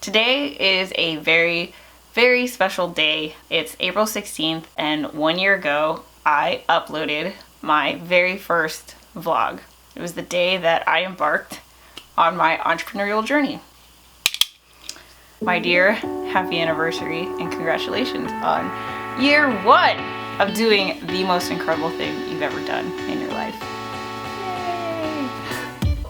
Today is a very, very special day. It's April 16th, and 1 year ago, I uploaded my very first vlog. It was the day that I embarked on my entrepreneurial journey. My dear, happy anniversary and congratulations on year 1 of doing the most incredible thing you've ever done in your life.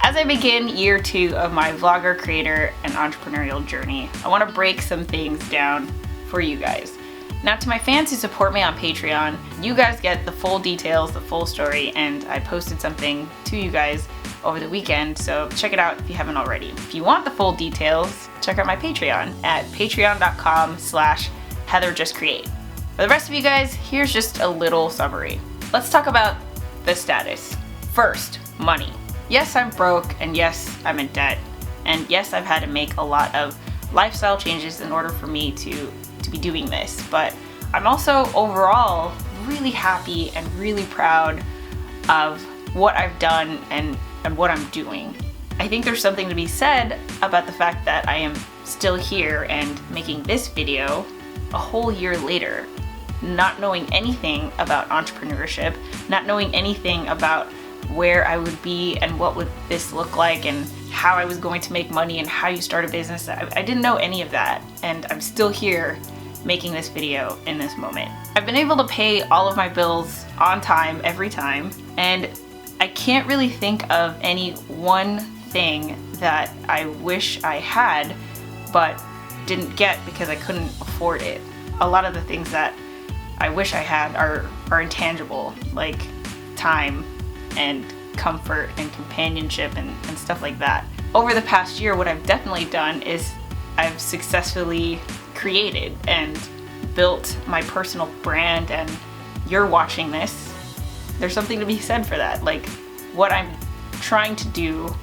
As I begin year 2 of my vlogger, creator, and entrepreneurial journey, I want to break some things down for you guys. Now, to my fans who support me on Patreon, you guys get the full details, the full story, and I posted something to you guys over the weekend, so check it out if you haven't already. If you want the full details, check out my Patreon at patreon.com/HeatherJustCreate. For the rest of you guys, here's just a little summary. Let's talk about the status. First, money. Yes, I'm broke, and yes, I'm in debt, and yes, I've had to make a lot of lifestyle changes in order for me to be doing this, but I'm also overall really happy and really proud of what I've done and what I'm doing. I think there's something to be said about the fact that I am still here and making this video a whole year later, not knowing anything about entrepreneurship, not knowing anything about where I would be and what would this look like and how I was going to make money and how you start a business. I didn't know any of that, and I'm still here making this video in this moment. I've been able to pay all of my bills on time every time, and I can't really think of any one thing that I wish I had but didn't get because I couldn't afford it. A lot of the things that I wish I had are intangible, like time and comfort and companionship and stuff like that. Over the past year, what I've definitely done is I've successfully created and built my personal brand, and you're watching this. There's something to be said for that. Like, what I'm trying to do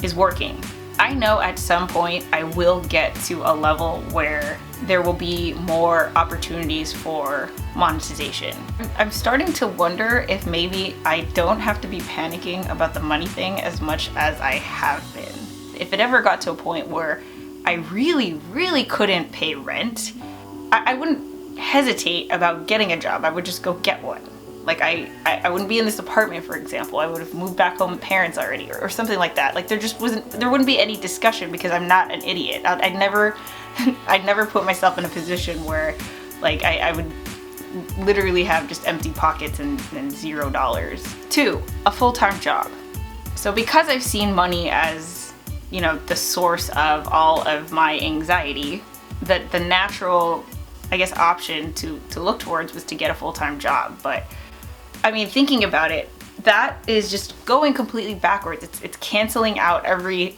is working. I know at some point I will get to a level where there will be more opportunities for monetization. I'm starting to wonder if maybe I don't have to be panicking about the money thing as much as I have been. If it ever got to a point where I really couldn't pay rent, I wouldn't hesitate about getting a job. I would just go get one. Like, I wouldn't be in this apartment, for example. I would have moved back home with parents already, or something like that. Like, there wouldn't be any discussion because I'm not an idiot. I'd never put myself in a position where, like, I would literally have just empty pockets and $0. 2, a full-time job. So because I've seen money as, you know, the source of all of my anxiety, that the natural, I guess, option to look towards was to get a full-time job. But I mean, thinking about it, that is just going completely backwards. It's canceling out every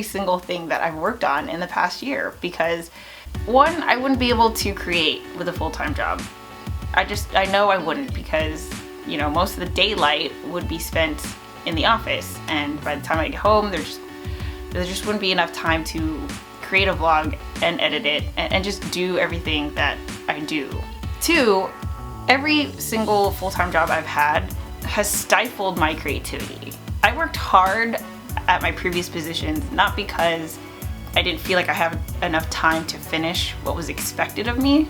single thing that I've worked on in the past year, because one, I wouldn't be able to create with a full-time job. I know I wouldn't, because, you know, most of the daylight would be spent in the office, and by the time I get home, there just wouldn't be enough time to create a vlog and edit it and just do everything that I do. 2, every single full-time job I've had has stifled my creativity. I worked hard at my previous positions, not because I didn't feel like I had enough time to finish what was expected of me,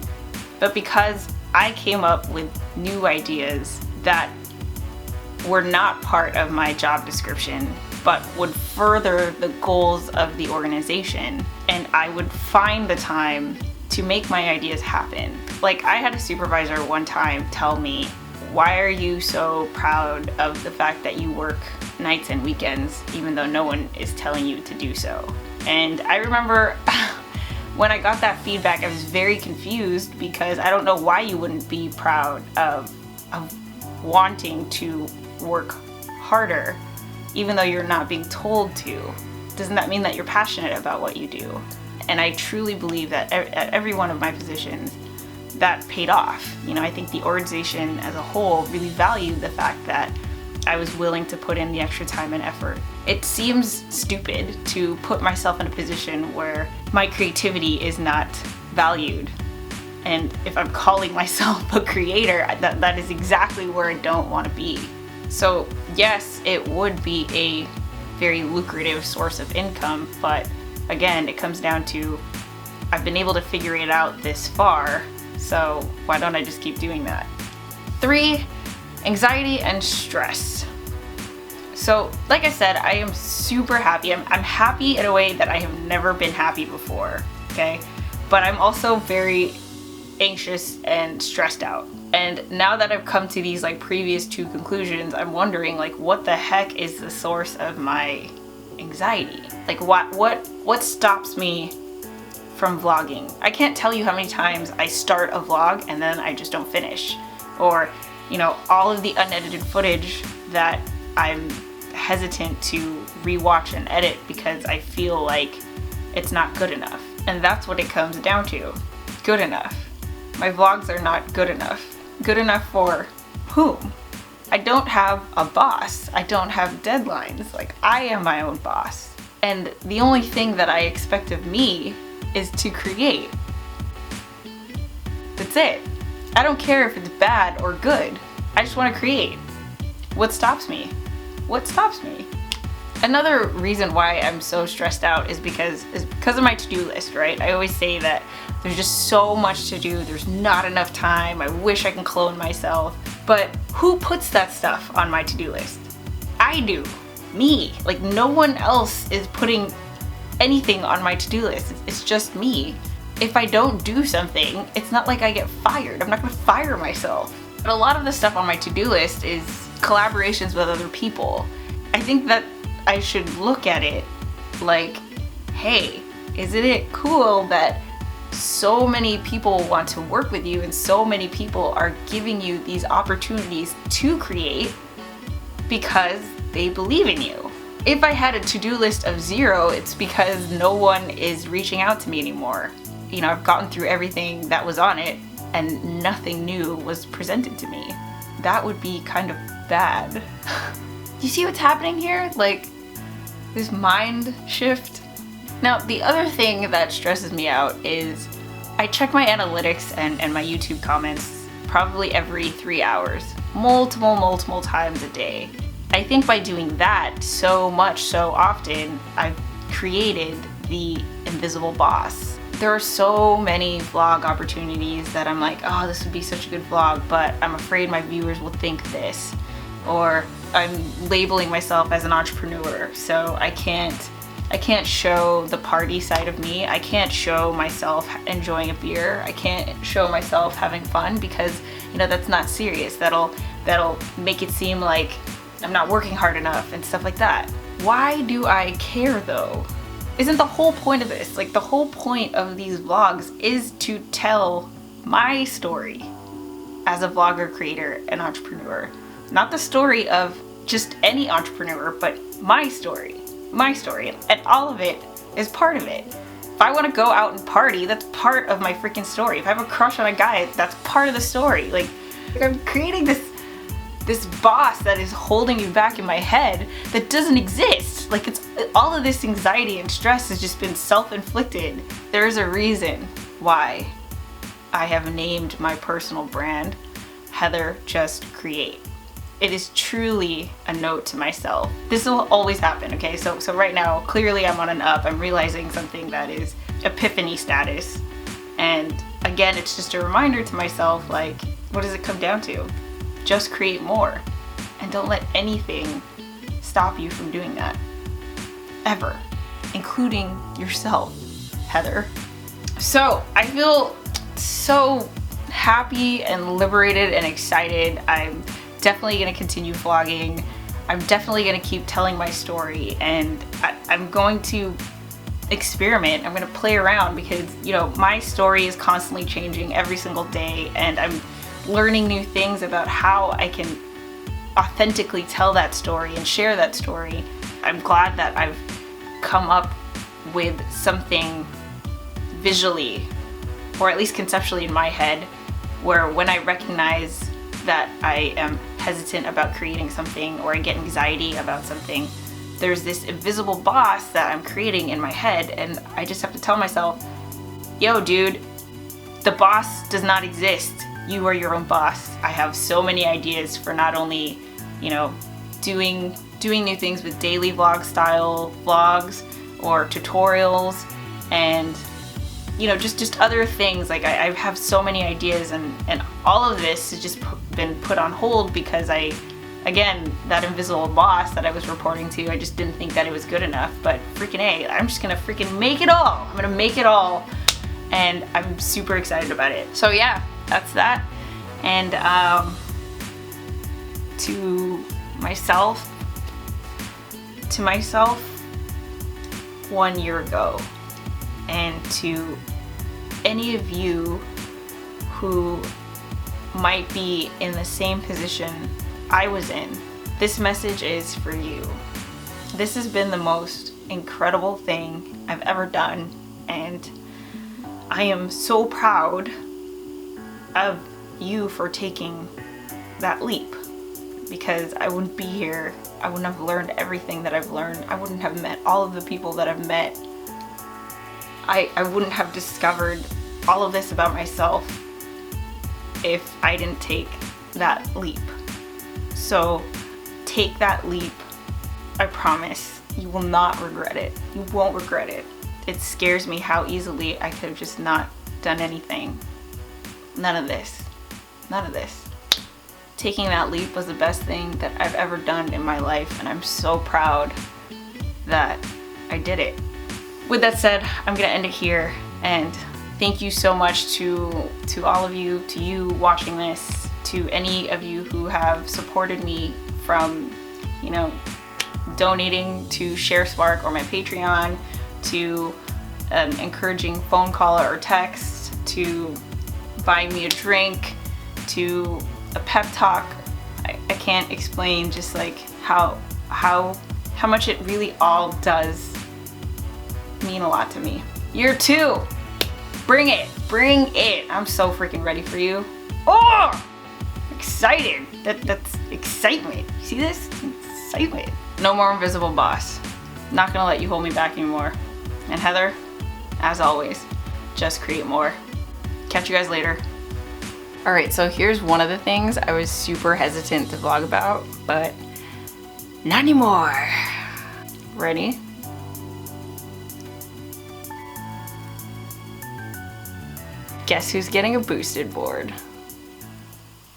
but because I came up with new ideas that were not part of my job description, but would further the goals of the organization, and I would find the time to make my ideas happen. Like, I had a supervisor one time tell me, "Why are you so proud of the fact that you work nights and weekends even though no one is telling you to do so?" And I remember when I got that feedback, I was very confused, because I don't know why you wouldn't be proud of wanting to work harder even though you're not being told to. Doesn't that mean that you're passionate about what you do? And I truly believe that at every one of my positions, that paid off. You know, I think the organization as a whole really valued the fact that I was willing to put in the extra time and effort. It seems stupid to put myself in a position where my creativity is not valued. And if I'm calling myself a creator, that is exactly where I don't want to be. So yes, it would be a very lucrative source of income, but again, it comes down to I've been able to figure it out this far, so why don't I just keep doing that? 3, anxiety and stress. So like I said, I am super happy. I'm happy in a way that I have never been happy before, okay? But I'm also very anxious and stressed out. And now that I've come to these like previous 2 conclusions, I'm wondering like what the heck is the source of my anxiety? Like what stops me from vlogging? I can't tell you how many times I start a vlog and then I just don't finish. Or, you know, all of the unedited footage that I'm hesitant to rewatch and edit because I feel like it's not good enough. And that's what it comes down to. Good enough. My vlogs are not good enough. Good enough for whom? I don't have a boss. I don't have deadlines. Like, I am my own boss. And the only thing that I expect of me is to create. That's it. I don't care if it's bad or good. I just want to create. What stops me? What stops me? Another reason why I'm so stressed out is because of my to-do list, right? I always say that there's just so much to do. There's not enough time. I wish I can clone myself. But who puts that stuff on my to-do list? I do. Me. Like, no one else is putting anything on my to-do list. It's just me. If I don't do something, it's not like I get fired. I'm not gonna fire myself. But a lot of the stuff on my to-do list is collaborations with other people. I think that I should look at it like, hey, isn't it cool that so many people want to work with you and so many people are giving you these opportunities to create because they believe in you? If I had a to-do list of 0, it's because no one is reaching out to me anymore. You know, I've gotten through everything that was on it and nothing new was presented to me. That would be kind of bad. You see what's happening here? Like, this mind shift. Now, the other thing that stresses me out is I check my analytics and my YouTube comments probably every 3 hours, multiple times a day. I think by doing that so much so often, I've created the invisible boss. There are so many vlog opportunities that I'm like, oh, this would be such a good vlog, but I'm afraid my viewers will think this. Or I'm labeling myself as an entrepreneur, so I can't show the party side of me. I can't show myself enjoying a beer. I can't show myself having fun because, you know, that's not serious. That'll make it seem like I'm not working hard enough and stuff like that. Why do I care though? Isn't the whole point of this, like the whole point of these vlogs is to tell my story as a vlogger, creator, and entrepreneur. Not the story of just any entrepreneur, but my story, and all of it is part of it. If I want to go out and party, that's part of my freaking story. If I have a crush on a guy, that's part of the story. Like, I'm creating this boss that is holding you back in my head that doesn't exist. Like, it's all of this anxiety and stress has just been self-inflicted. There's a reason why I have named my personal brand HeatherJustCreate. It is truly a note to myself. This will always happen, okay? So right now, clearly I'm on an up. I'm realizing something that is epiphany status. And again, it's just a reminder to myself, like, what does it come down to? Just create more. And don't let anything stop you from doing that. Ever. Including yourself, Heather. So I feel so happy and liberated and excited. I'm definitely gonna continue vlogging. I'm definitely gonna keep telling my story, and I'm going to experiment. I'm gonna play around because, you know, my story is constantly changing every single day, and I'm learning new things about how I can authentically tell that story and share that story. I'm glad that I've come up with something visually, or at least conceptually in my head, where when I recognize that I am hesitant about creating something or I get anxiety about something, there's this invisible boss that I'm creating in my head, and I just have to tell myself, yo dude, the boss does not exist. You are your own boss. I have so many ideas for not only, you know, doing new things with daily vlog style vlogs, or tutorials, and you know, just other things. Like I have so many ideas, and all of this has just been put on hold because again, that invisible boss that I was reporting to, I just didn't think that it was good enough. But freaking A, I'm just gonna freaking make it all. I'm gonna make it all, and I'm super excited about it. So yeah, that's that. And to myself 1 year ago, and to any of you who might be in the same position I was in, this message is for you. This has been the most incredible thing I've ever done, and I am so proud of you for taking that leap, because I wouldn't be here. I wouldn't have learned everything that I've learned. I wouldn't have met all of the people that I've met. I wouldn't have discovered all of this about myself if I didn't take that leap. So take that leap. I promise you will not regret it. You won't regret it. It scares me how easily I could have just not done anything. None of this. None of this. Taking that leap was the best thing that I've ever done in my life, and I'm so proud that I did it. With that said, I'm gonna end it here, and thank you so much to all of you, to you watching this, to any of you who have supported me from, you know, donating to Sharespark or my Patreon, to encouraging phone call or text, to buying me a drink, to a pep talk. I can't explain just like how much it really all does mean a lot to me. Year 2, bring it, bring it. I'm so freaking ready for you. Oh, excited. That's excitement. You see this? Excitement. No more invisible boss. Not gonna let you hold me back anymore. And Heather, as always, just create more. Catch you guys later. Alright, so here's one of the things I was super hesitant to vlog about, but not anymore. Ready? Guess who's getting a boosted board?